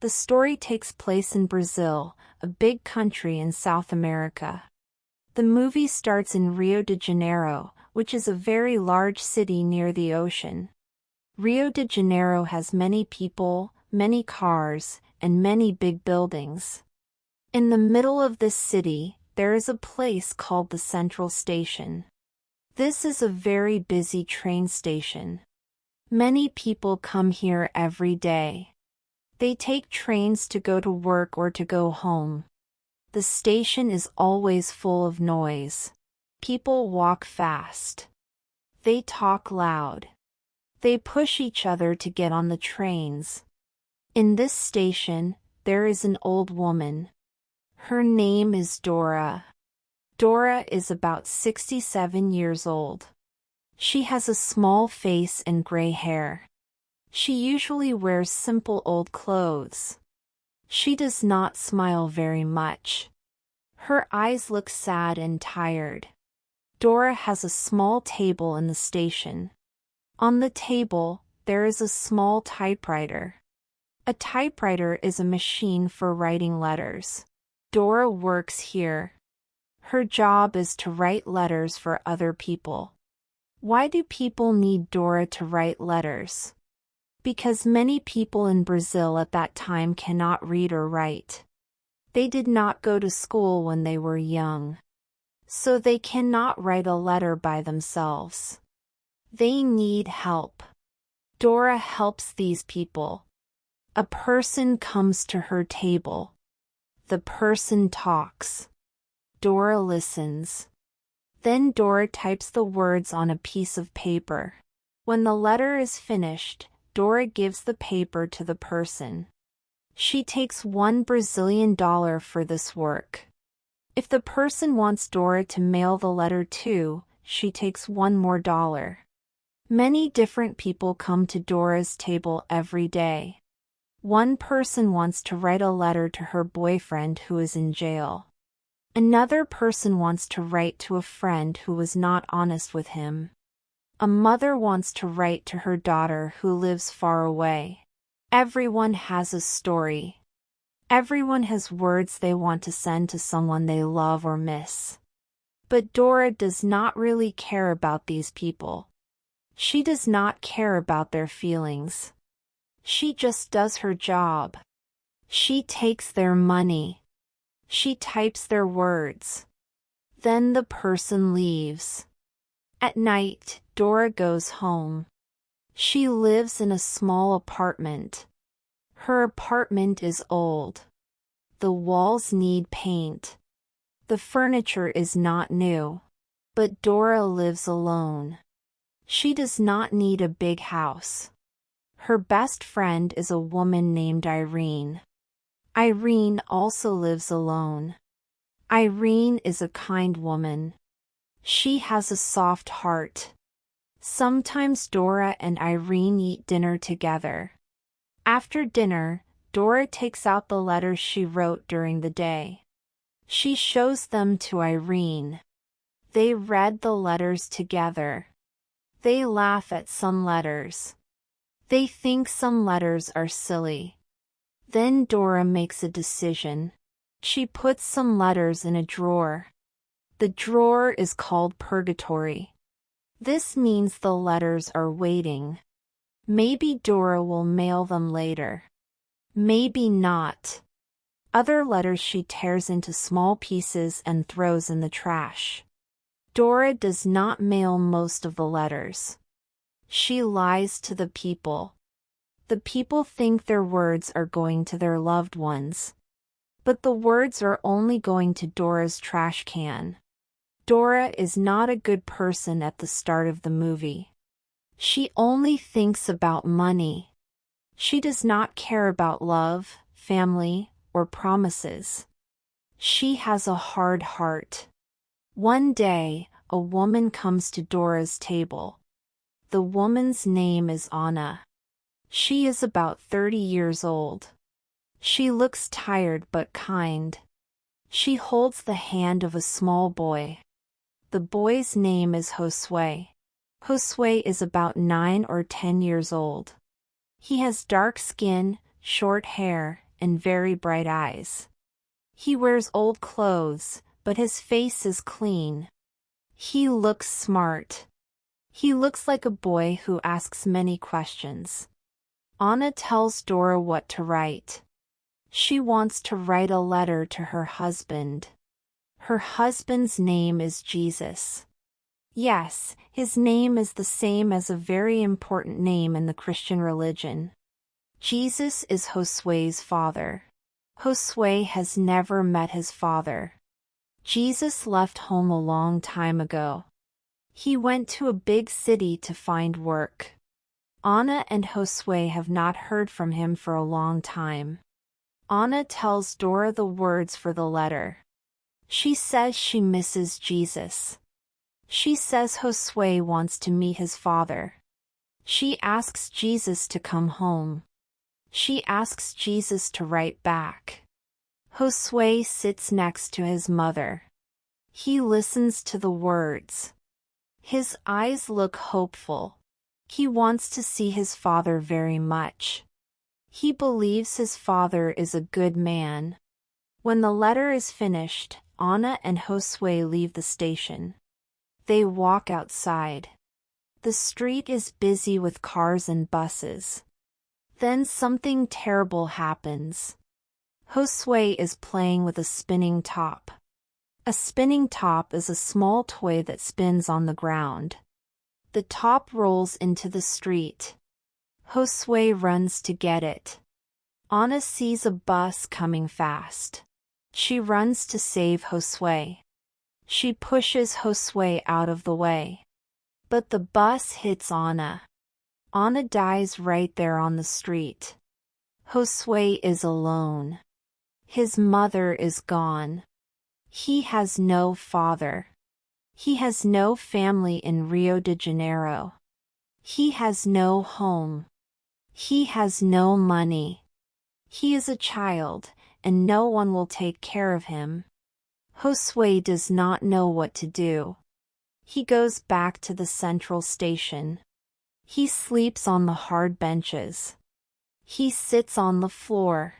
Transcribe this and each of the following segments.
The story takes place in Brazil, a big country in South America. The movie starts in Rio de Janeiro, which is a very large city near the ocean. Rio de Janeiro has many people, many cars, and many big buildings. In the middle of this city, there is a place called the Central Station. This is a very busy train station. Many people come here every day. They take trains to go to work or to go home. The station is always full of noise. People walk fast. They talk loud. They push each other to get on the trains. In this station, there is an old woman. Her name is Dora. Dora is about 67 years old. She has a small face and gray hair. She usually wears simple old clothes. She does not smile very much. Her eyes look sad and tired. Dora has a small table in the station. On the table, there is a small typewriter. A typewriter is a machine for writing letters. Dora works here. Her job is to write letters for other people. Why do people need Dora to write letters? Because many people in Brazil at that time cannot read or write. They did not go to school when they were young. So they cannot write a letter by themselves. They need help. Dora helps these people. A person comes to her table. The person talks. Dora listens. Then Dora types the words on a piece of paper. When the letter is finished, Dora gives the paper to the person. She takes $1 Brazilian for this work. If the person wants Dora to mail the letter to, she takes $1 more. Many different people come to Dora's table every day. One person wants to write a letter to her boyfriend who is in jail. Another person wants to write to a friend who was not honest with him. A mother wants to write to her daughter who lives far away. Everyone has a story. Everyone has words they want to send to someone they love or miss. But Dora does not really care about these people. She does not care about their feelings. She just does her job. She takes their money. She types their words. Then the person leaves. At night, Dora goes home. She lives in a small apartment. Her apartment is old. The walls need paint. The furniture is not new. But Dora lives alone. She does not need a big house. Her best friend is a woman named Irene. Irene also lives alone. Irene is a kind woman. She has a soft heart. Sometimes Dora and Irene eat dinner together. After dinner, Dora takes out the letters she wrote during the day. She shows them to Irene. They read the letters together. They laugh at some letters. They think some letters are silly. Then Dora makes a decision. She puts some letters in a drawer. The drawer is called purgatory. This means the letters are waiting. Maybe Dora will mail them later. Maybe not. Other letters she tears into small pieces and throws in the trash. Dora does not mail most of the letters. She lies to the people. The people think their words are going to their loved ones. But the words are only going to Dora's trash can. Dora is not a good person at the start of the movie. She only thinks about money. She does not care about love, family, or promises. She has a hard heart. One day, a woman comes to Dora's table. The woman's name is Anna. She is about 30 years old. She looks tired but kind. She holds the hand of a small boy. The boy's name is Josue. Josue is about 9 or 10 years old. He has dark skin, short hair, and very bright eyes. He wears old clothes, but his face is clean. He looks smart. He looks like a boy who asks many questions. Anna tells Dora what to write. She wants to write a letter to her husband. Her husband's name is Jesus. Yes, his name is the same as a very important name in the Christian religion. Jesus is Josue's father. Josue has never met his father. Jesus left home a long time ago. He went to a big city to find work. Anna and Josue have not heard from him for a long time. Anna tells Dora the words for the letter. She says she misses Jesus. She says Josue wants to meet his father. She asks Jesus to come home. She asks Jesus to write back. Josue sits next to his mother. He listens to the words. His eyes look hopeful. He wants to see his father very much. He believes his father is a good man. When the letter is finished, Anna and Josue leave the station. They walk outside. The street is busy with cars and buses. Then something terrible happens. Josue is playing with a spinning top. A spinning top is a small toy that spins on the ground. The top rolls into the street. Josue runs to get it. Anna sees a bus coming fast. She runs to save Josue. She pushes Josue out of the way. But the bus hits Anna. Anna dies right there on the street. Josue is alone. His mother is gone. He has no father. He has no family in Rio de Janeiro. He has no home. He has no money. He is a child, and no one will take care of him. Josue does not know what to do. He goes back to the central station. He sleeps on the hard benches. He sits on the floor.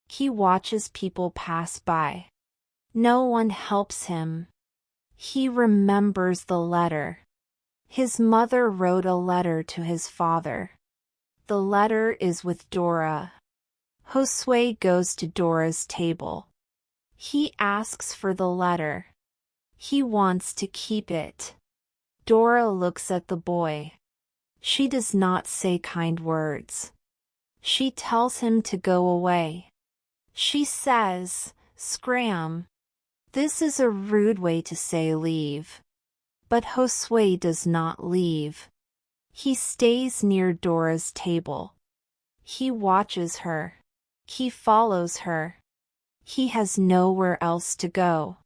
He watches people pass by. No one helps him. He remembers the letter. His mother wrote a letter to his father. The letter is with Dora. Josue goes to Dora's table. He asks for the letter. He wants to keep it. Dora looks at the boy. She does not say kind words. She tells him to go away. She says, "Scram." This is a rude way to say leave. But Josue does not leave. He stays near Dora's table. He watches her. He follows her. He has nowhere else to go.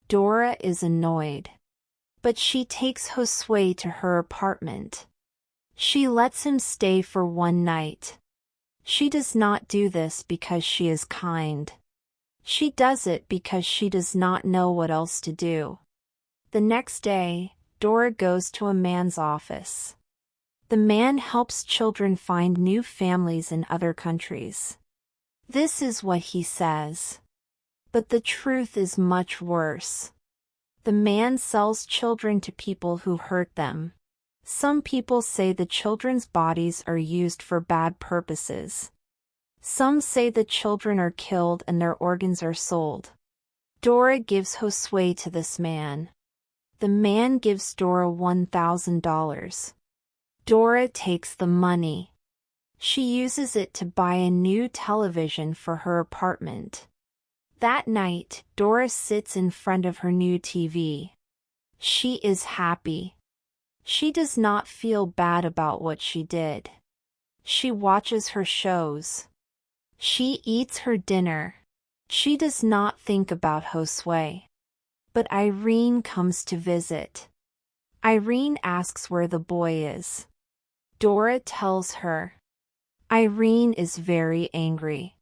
Dora is annoyed. But she takes Josue to her apartment. She lets him stay for one night. She does not do this because she is kind. She does it because she does not know what else to do. The next day, Dora goes to a man's office. The man helps children find new families in other countries. This is what he says. But the truth is much worse. The man sells children to people who hurt them. Some people say the children's bodies are used for bad purposes. Some say the children are killed and their organs are sold. Dora gives Josue to this man. The man gives Dora $1,000. Dora takes the money. She uses it to buy a new television for her apartment. That night, Dora sits in front of her new TV. She is happy. She does not feel bad about what she did. She watches her shows. She eats her dinner. She does not think about Josue. But Irene comes to visit. Irene asks where the boy is. Dora tells her. Irene is very angry.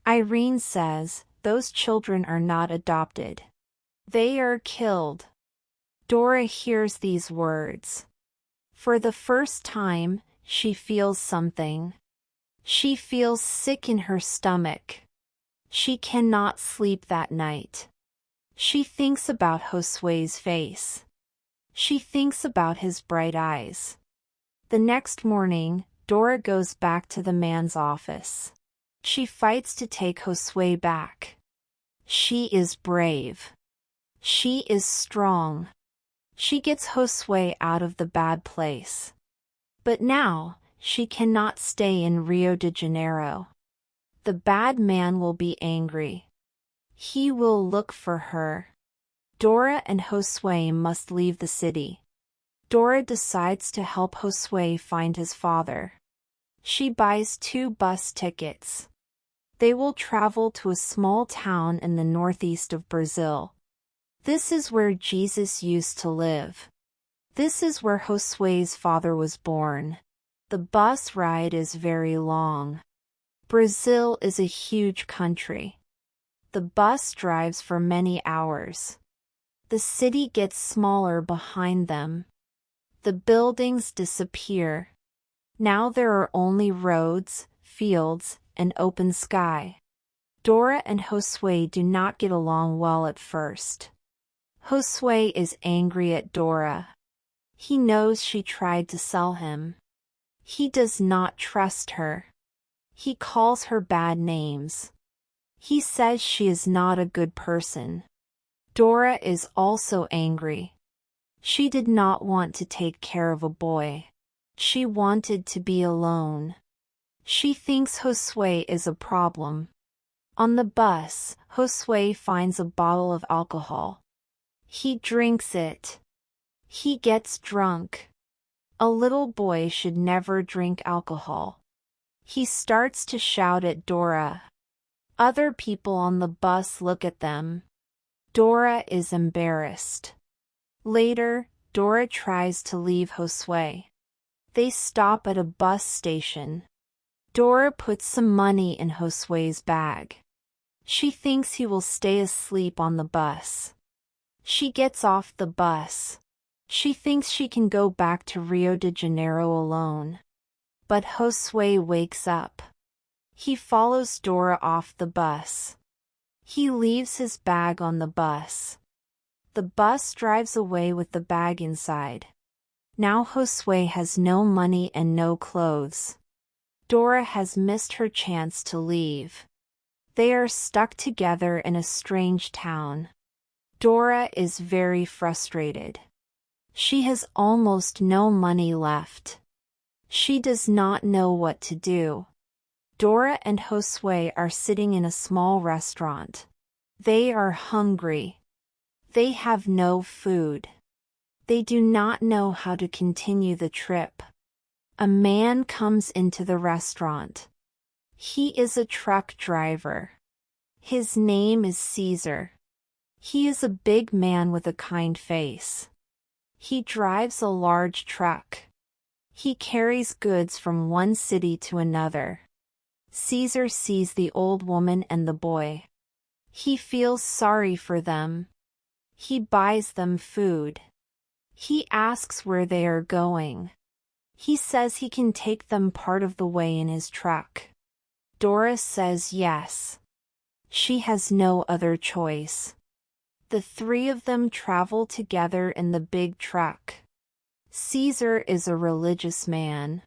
Irene says, "Those children are not adopted. They are killed." Dora hears these words. For the first time, she feels something. She feels sick in her stomach. She cannot sleep that night. She thinks about Josué's face. She thinks about his bright eyes. The next morning, Dora goes back to the man's office. She fights to take Josué back. She is brave. She is strong. She gets Josué out of the bad place. But now, she cannot stay in Rio de Janeiro. The bad man will be angry. He will look for her. Dora and Josué must leave the city. Dora decides to help Josué find his father. She buys 2 bus tickets. They will travel to a small town in the northeast of Brazil. This is where Jesus used to live. This is where Josué's father was born. The bus ride is very long. Brazil is a huge country. The bus drives for many hours. The city gets smaller behind them. The buildings disappear. Now there are only roads, fields, and open sky. Dora and Josué do not get along well at first. Josué is angry at Dora. He knows she tried to sell him. He does not trust her. He calls her bad names. He says she is not a good person. Dora is also angry. She did not want to take care of a boy. She wanted to be alone. She thinks Josué is a problem. On the bus, Josué finds a bottle of alcohol. He drinks it. He gets drunk. A little boy should never drink alcohol. He starts to shout at Dora. Other people on the bus look at them. Dora is embarrassed. Later, Dora tries to leave Josué. They stop at a bus station. Dora puts some money in Josué's bag. She thinks he will stay asleep on the bus. She gets off the bus. She thinks she can go back to Rio de Janeiro alone. But Josué wakes up. He follows Dora off the bus. He leaves his bag on the bus. The bus drives away with the bag inside. Now Josué has no money and no clothes. Dora has missed her chance to leave. They are stuck together in a strange town. Dora is very frustrated. She has almost no money left. She does not know what to do. Dora and Josué are sitting in a small restaurant. They are hungry. They have no food. They do not know how to continue the trip. A man comes into the restaurant. He is a truck driver. His name is Caesar. He is a big man with a kind face. He drives a large truck. He carries goods from one city to another. Caesar sees the old woman and the boy. He feels sorry for them. He buys them food. He asks where they are going. He says he can take them part of the way in his truck. Dora says yes. She has no other choice. The 3 of them travel together in the big truck. Caesar is a religious man.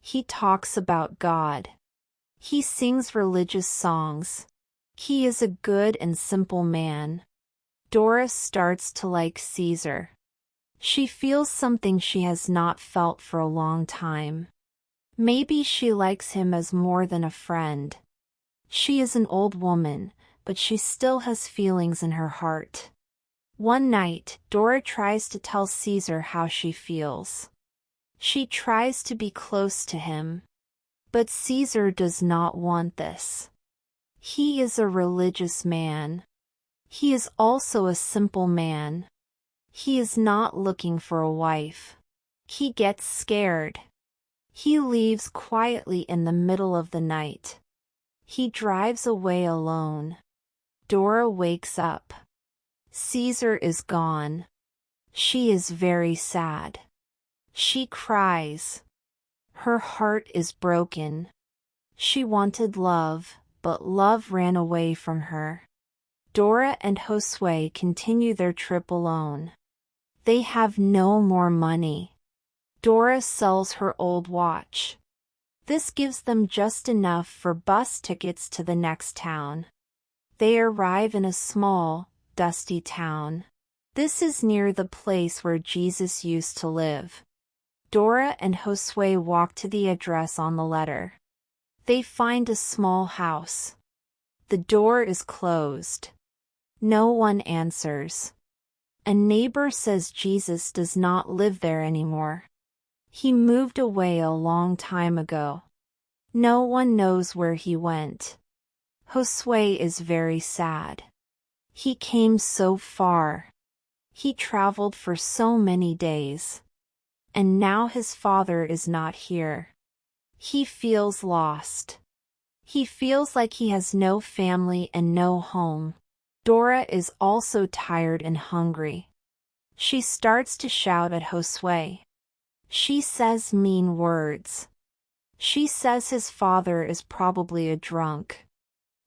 He talks about God. He sings religious songs. He is a good and simple man. Dora starts to like Caesar. She feels something she has not felt for a long time. Maybe she likes him as more than a friend. She is an old woman, but she still has feelings in her heart. One night, Dora tries to tell Caesar how she feels. She tries to be close to him. But Caesar does not want this. He is a religious man. He is also a simple man. He is not looking for a wife. He gets scared. He leaves quietly in the middle of the night. He drives away alone. Dora wakes up. Caesar is gone. She is very sad. She cries. Her heart is broken. She wanted love, but love ran away from her. Dora and Josue continue their trip alone. They have no more money. Dora sells her old watch. This gives them just enough for bus tickets to the next town. They arrive in a small, dusty town. This is near the place where Jesus used to live. Dora and Josue walk to the address on the letter. They find a small house. The door is closed. No one answers. A neighbor says Jesus does not live there anymore. He moved away a long time ago. No one knows where he went. Josue is very sad. He came so far. He traveled for so many days. And now his father is not here. He feels lost. He feels like he has no family and no home. Dora is also tired and hungry. She starts to shout at Josue. She says mean words. She says his father is probably a drunk.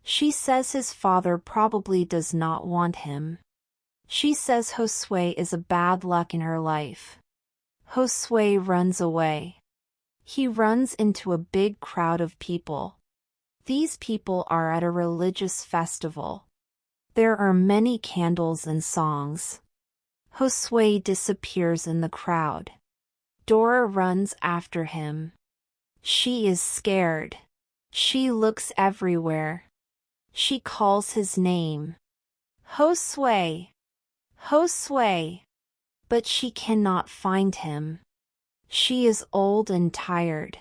She says his father probably does not want him. She says Josue is a bad luck in her life. Josue runs away. He runs into a big crowd of people. These people are at a religious festival. There are many candles and songs. Josue disappears in the crowd. Dora runs after him. She is scared. She looks everywhere. She calls his name. Josue! Josue! But she cannot find him. She is old and tired.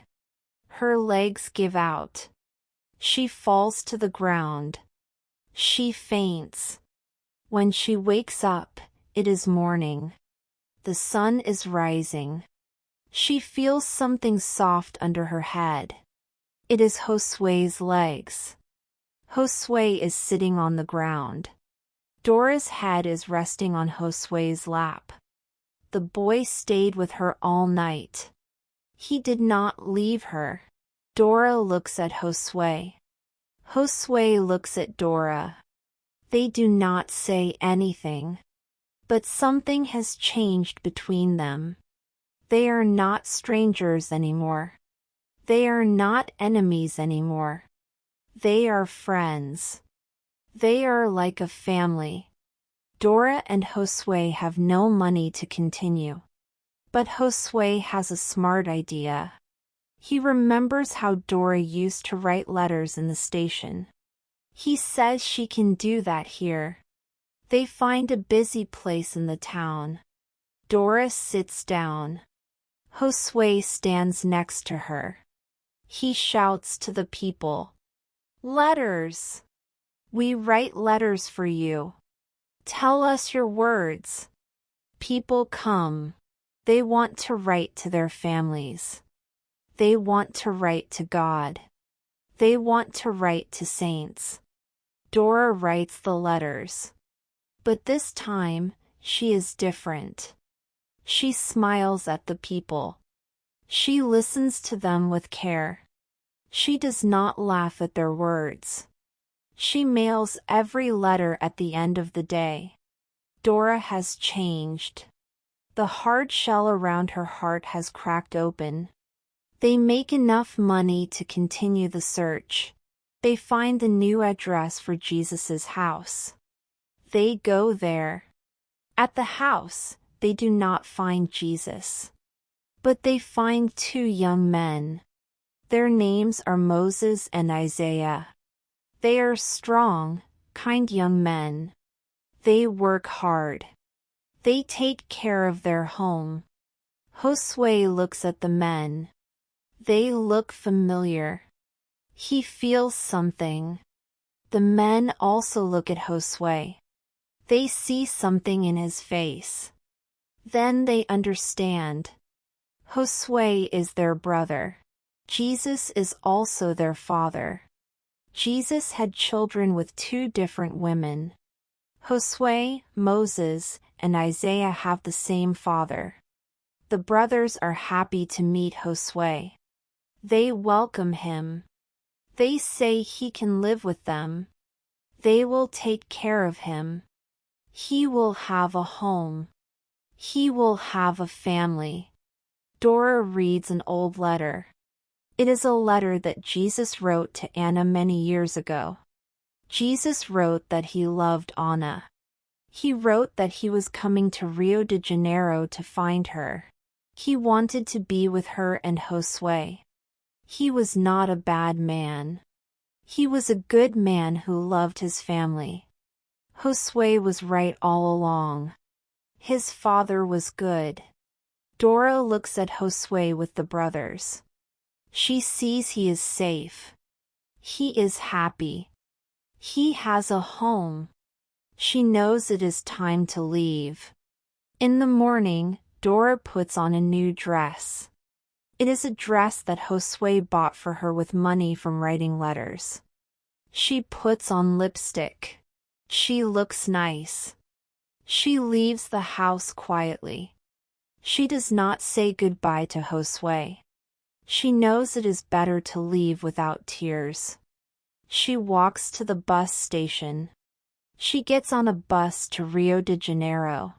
Her legs give out. She falls to the ground. She faints. When she wakes up, it is morning. The sun is rising. She feels something soft under her head. It is Josue's legs. Josue is sitting on the ground. Dora's head is resting on Josue's lap. The boy stayed with her all night. He did not leave her. Dora looks at Josue. Josue looks at Dora. They do not say anything. But something has changed between them. They are not strangers anymore. They are not enemies anymore. They are friends. They are like a family. Dora and Josue have no money to continue. But Josue has a smart idea. He remembers how Dora used to write letters in the station. He says she can do that here. They find a busy place in the town. Dora sits down. Josue stands next to her. He shouts to the people. Letters! We write letters for you. Tell us your words. People come. They want to write to their families. They want to write to God. They want to write to saints. Dora writes the letters. But this time, she is different. She smiles at the people. She listens to them with care. She does not laugh at their words. She mails every letter at the end of the day. Dora has changed. The hard shell around her heart has cracked open. They make enough money to continue the search. They find the new address for Jesus's house. They go there. At the house, they do not find Jesus. But they find two young men. Their names are Moses and Isaiah. They are strong, kind young men. They work hard. They take care of their home. Josue looks at the men. They look familiar. He feels something. The men also look at Josue. They see something in his face. Then they understand. Josue is their brother. Jesus is also their father. Jesus had children with two different women. Josue, Moses, and Isaiah have the same father. The brothers are happy to meet Josue. They welcome him. They say he can live with them. They will take care of him. He will have a home. He will have a family. Dora reads an old letter. It is a letter that Jesus wrote to Anna many years ago. Jesus wrote that he loved Anna. He wrote that he was coming to Rio de Janeiro to find her. He wanted to be with her and Josue. He was not a bad man. He was a good man who loved his family. Josue was right all along. His father was good. Dora looks at Josue with the brothers. She sees he is safe. He is happy. He has a home. She knows it is time to leave. In the morning, Dora puts on a new dress. It is a dress that Josue bought for her with money from writing letters. She puts on lipstick. She looks nice. She leaves the house quietly. She does not say goodbye to Josue. She knows it is better to leave without tears. She walks to the bus station. She gets on a bus to Rio de Janeiro.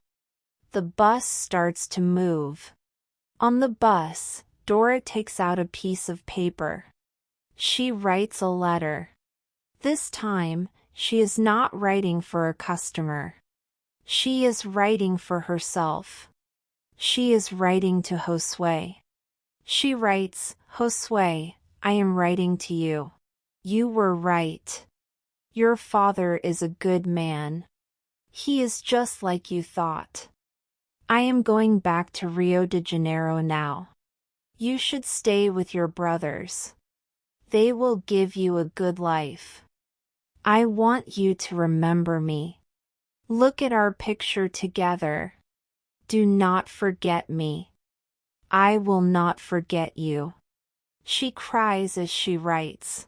The bus starts to move. On the bus, Dora takes out a piece of paper. She writes a letter. This time, she is not writing for a customer. She is writing for herself. She is writing to Josue. She writes, Josue, I am writing to you. You were right. Your father is a good man. He is just like you thought. I am going back to Rio de Janeiro now. You should stay with your brothers. They will give you a good life. I want you to remember me. Look at our picture together. Do not forget me. I will not forget you. She cries as she writes.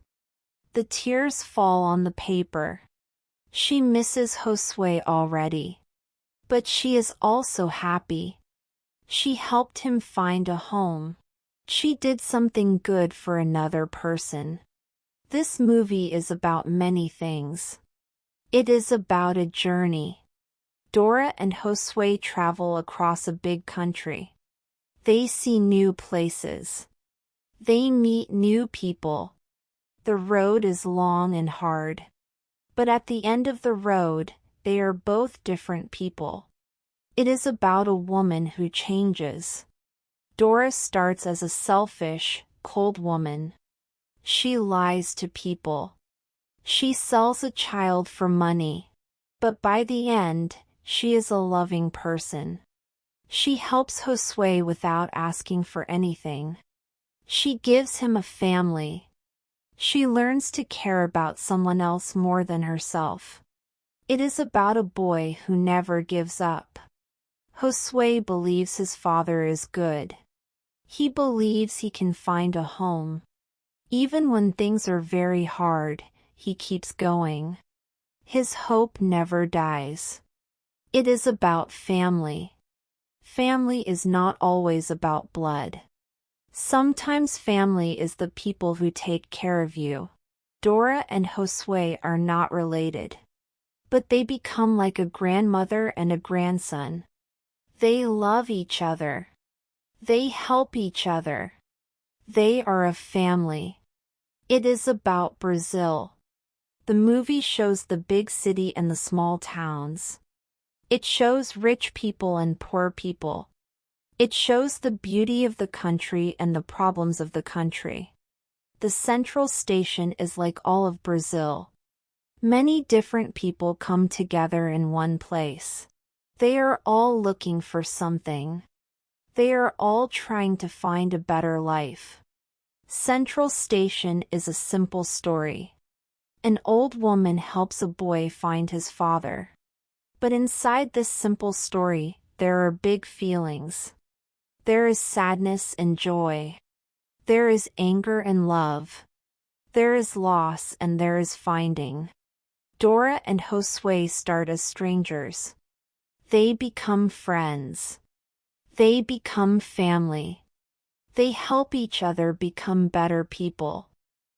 The tears fall on the paper. She misses Josue already. But she is also happy. She helped him find a home. She did something good for another person. This movie is about many things. It is about a journey. Dora and Josue travel across a big country. They see new places. They meet new people. The road is long and hard. But at the end of the road, they are both different people. It is about a woman who changes. Dora starts as a selfish, cold woman. She lies to people. She sells a child for money. But by the end, she is a loving person. She helps Josue without asking for anything. She gives him a family. She learns to care about someone else more than herself. It is about a boy who never gives up. Josue believes his father is good. He believes he can find a home. Even when things are very hard, he keeps going. His hope never dies. It is about family. Family is not always about blood. Sometimes family is the people who take care of you. Dora and Josue are not related. But they become like a grandmother and a grandson. They love each other. They help each other. They are a family. It is about Brazil. The movie shows the big city and the small towns. It shows rich people and poor people. It shows the beauty of the country and the problems of the country. The central station is like all of Brazil. Many different people come together in one place. They are all looking for something. They are all trying to find a better life. Central Station is a simple story. An old woman helps a boy find his father. But inside this simple story, there are big feelings. There is sadness and joy. There is anger and love. There is loss and there is finding. Dora and Josue start as strangers. They become friends. They become family. They help each other become better people.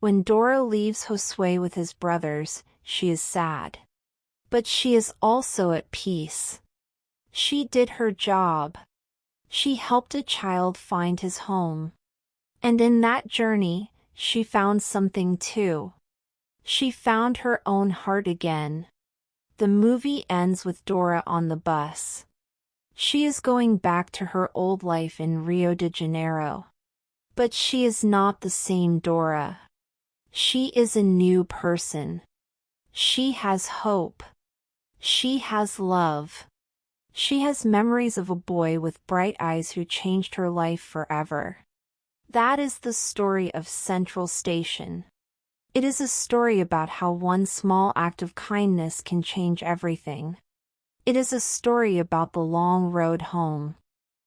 When Dora leaves Josue with his brothers, she is sad. But she is also at peace. She did her job. She helped a child find his home. And in that journey, she found something too. She found her own heart again. The movie ends with Dora on the bus. She is going back to her old life in Rio de Janeiro. But she is not the same Dora. She is a new person. She has hope. She has love. She has memories of a boy with bright eyes who changed her life forever. That is the story of Central Station. It is a story about how one small act of kindness can change everything. It is a story about the long road home.